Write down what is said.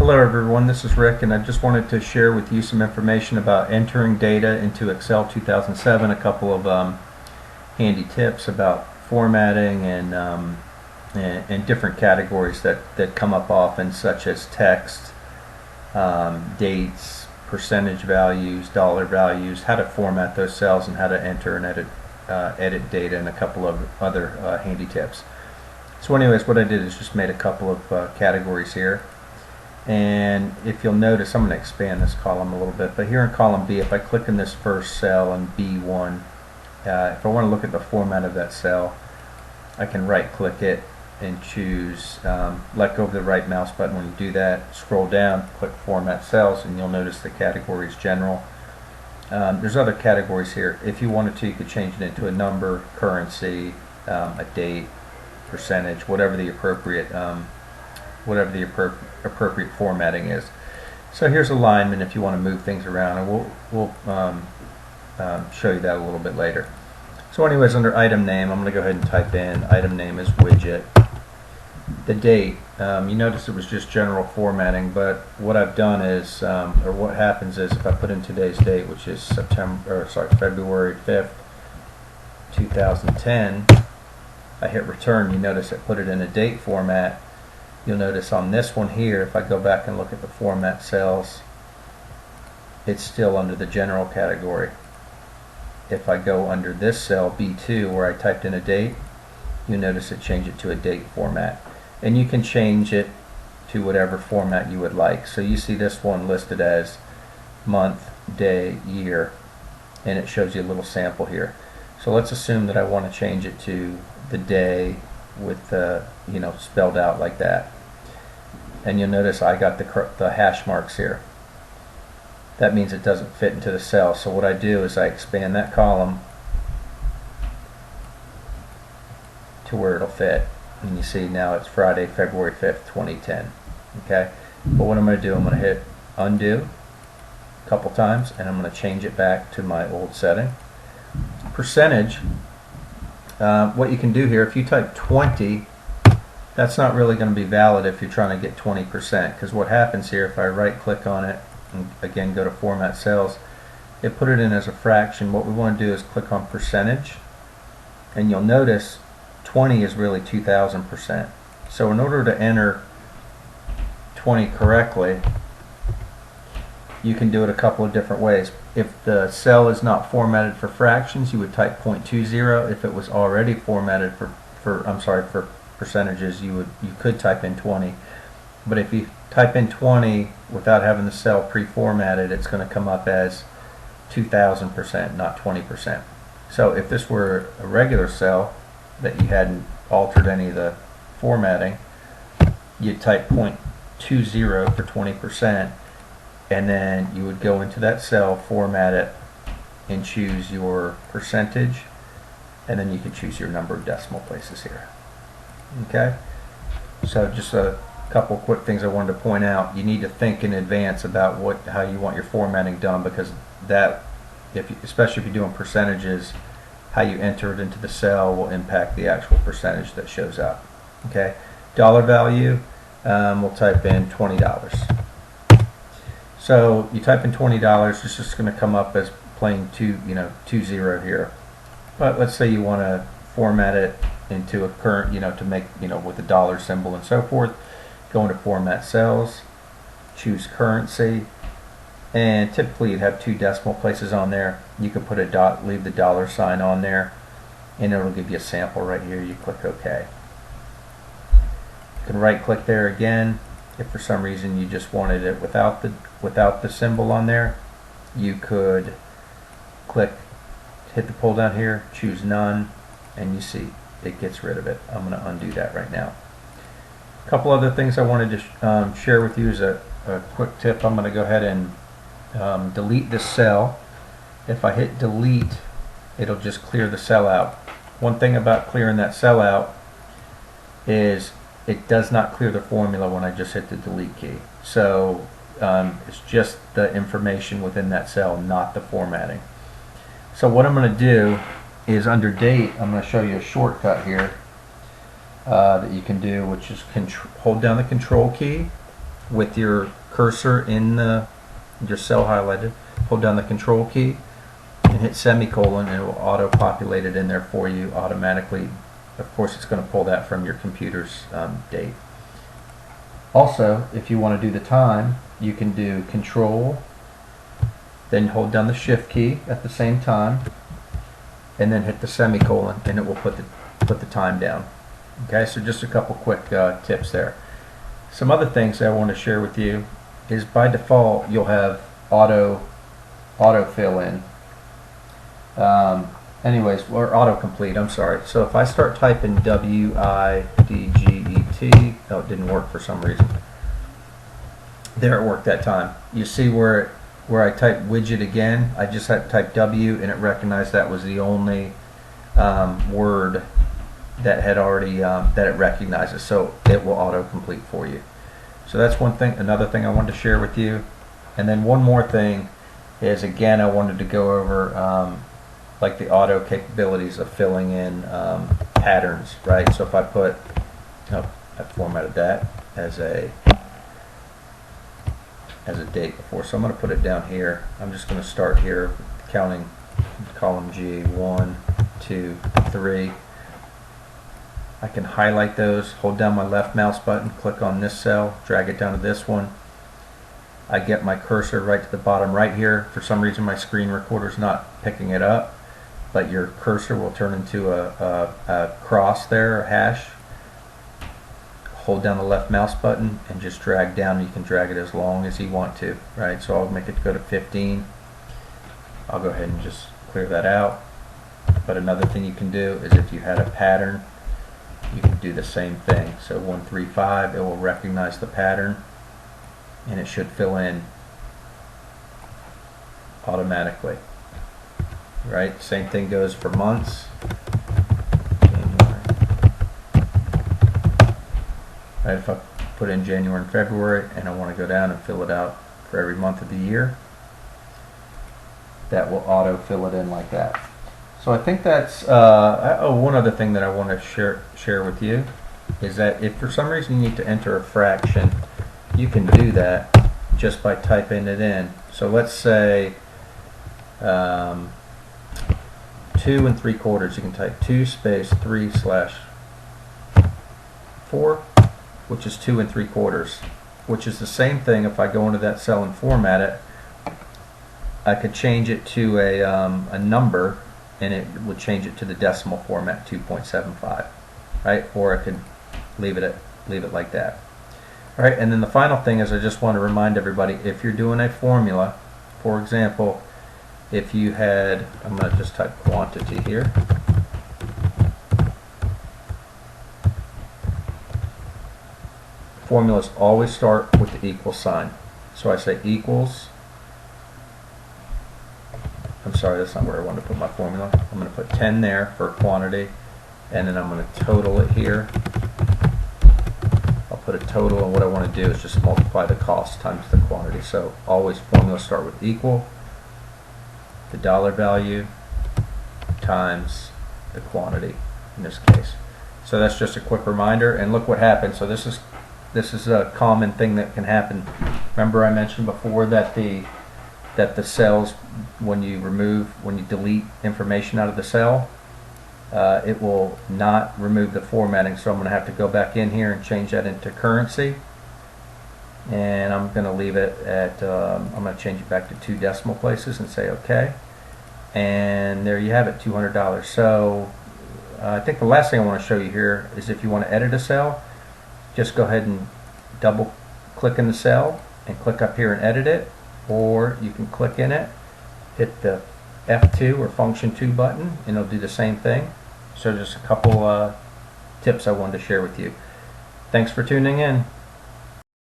Hello everyone, this is Rick, and I just wanted to share with you some information about entering data into Excel 2007, a couple of handy tips about formatting and different categories that come up often, such as text, dates, percentage values, dollar values, how to format those cells, and how to enter and edit data, and a couple of other handy tips. So anyways, what I did is just made a couple of categories here. And if you'll notice, I'm going to expand this column a little bit, but here in column B, if I click in this first cell in B1, if I want to look at the format of that cell, I can right click it and choose, let go of the right mouse button when you do that, scroll down, click Format Cells, and you'll notice the category is General. There's other categories here. If you wanted to, you could change it into a number, currency, a date, percentage, whatever the appropriate formatting is. So here's alignment if you want to move things around, and we'll show you that a little bit later. So anyways, under item name, I'm going to go ahead and type in item name is widget. The date, you notice it was just general formatting, but what I've done is, or what happens is, if I put in today's date, which is February 5th, 2010, I hit return, you notice it put it in a date format. You'll notice on this one here, if I go back and look at the format cells, it's still under the general category. If I go under this cell, B2, where I typed in a date, you notice it changed it to a date format. And you can change it to whatever format you would like. So you see this one listed as month, day, year, and it shows you a little sample here. So let's assume that I want to change it to the day with the, spelled out like that. And you'll notice I got the hash marks here. That means it doesn't fit into the cell. So what I do is I expand that column to where it'll fit. And you see now it's Friday, February 5th, 2010. Okay? But what I'm going to do, I'm going to hit undo a couple times, and I'm going to change it back to my old setting. Percentage, what you can do here, if you type 20, that's not really going to be valid if you're trying to get 20%, because what happens here, if I right click on it and again go to Format Cells, it put it in as a fraction. What we want to do is click on percentage, and you'll notice 20 is really 2000%. So in order to enter 20 correctly, you can do it a couple of different ways. If the cell is not formatted for fractions, you would type 0.20. If it was already formatted for percentages, you could type in 20. But if you type in 20 without having the cell pre-formatted, it's going to come up as 2000%, not 20%. So if this were a regular cell that you hadn't altered any of the formatting, you'd type 0.20 for 20%, and then you would go into that cell, format it, and choose your percentage, and then you can choose your number of decimal places here. Okay? So just a couple quick things I wanted to point out. You need to think in advance about how you want your formatting done, because that, especially if you're doing percentages, how you enter it into the cell will impact the actual percentage that shows up. Okay? Dollar value, we'll type in $20. So you type in $20, it's just going to come up as plain 20 here. But let's say you want to format it into a current, to make, with the dollar symbol and so forth. Go into Format Cells, choose Currency, and typically you'd have 2 decimal places on there. You could put a dot, leave the dollar sign on there, and it'll give you a sample right here. You click OK. You can right click there again. If for some reason you just wanted it without the symbol on there, you could hit the pull down here, choose None, and you see it gets rid of it. I'm going to undo that right now. A couple other things I wanted to share with you is a quick tip. I'm going to go ahead and delete this cell. If I hit delete, it'll just clear the cell out. One thing about clearing that cell out is it does not clear the formula when I just hit the delete key. So it's just the information within that cell, not the formatting. So what I'm going to do is, under date, I'm going to show you a shortcut here that you can do, which is hold down the control key with your cursor in your cell highlighted, hold down the control key and hit semicolon, and it will auto-populate it in there for you automatically. Of course, it's going to pull that from your computer's date. Also, if you want to do the time, you can do control, then hold down the shift key at the same time, and then hit the semicolon, and it will put the time down. Okay, so just a couple quick tips there. Some other things I want to share with you is by default you'll have auto fill in. Anyways, or autocomplete, I'm sorry. So if I start typing WIDGET, no, it didn't work for some reason. There, it worked that time. You see where I typed widget again, I just had to type W and it recognized that was the only word that had already that it recognizes, so it will autocomplete for you. So that's one thing. Another thing I wanted to share with you, and then one more thing is, again, I wanted to go over like the auto capabilities of filling in patterns, right? So if I put, oh, I formatted that as a date before, so I'm going to put it down here. I'm just going to start here counting column G, 1, 2, 3. I can highlight those, hold down my left mouse button, click on this cell, drag it down to this one. I get my cursor right to the bottom right here. For some reason my screen recorder is not picking it up, but your cursor will turn into a cross there, a hash. Hold down the left mouse button and just drag down. You can drag it as long as you want to, right? So I'll make it go to 15. I'll go ahead and just clear that out. But another thing you can do is, if you had a pattern, you can do the same thing. So 135, it will recognize the pattern and it should fill in automatically, right? Same thing goes for months. January. Right, if I put in January and February and I want to go down and fill it out for every month of the year, that will auto fill it in like that. So I think that's, one other thing that I want to share with you is that if for some reason you need to enter a fraction, you can do that just by typing it in. So let's say 2 3/4, you can type 2 space 3/4, which is 2 3/4, which is the same thing. If I go into that cell and format it, I could change it to a number, and it would change it to the decimal format, 2.75, right? Or I could leave it like that. All right, and then the final thing is, I just want to remind everybody, if you're doing a formula, for example, if you had, I'm going to just type quantity here. Formulas always start with the equal sign. So I say equals, I'm sorry, that's not where I wanted to put my formula. I'm going to put 10 there for quantity, and then I'm going to total it here. I'll put a total, and what I want to do is just multiply the cost times the quantity. So always formulas start with equal, the dollar value, times the quantity in this case. So that's just a quick reminder, and look what happened. So this is a common thing that can happen. Remember I mentioned before that the cells, when you delete information out of the cell, it will not remove the formatting. So I'm going to have to go back in here and change that into currency, and I'm going to leave it at I'm going to change it back to 2 decimal places and say OK, and there you have it, $200. So I think the last thing I want to show you here is, if you want to edit a cell, just go ahead and double click in the cell and click up here and edit it, or you can click in it, hit the F2 or function 2 button, and it'll do the same thing. So just a couple tips I wanted to share with you. Thanks for tuning in.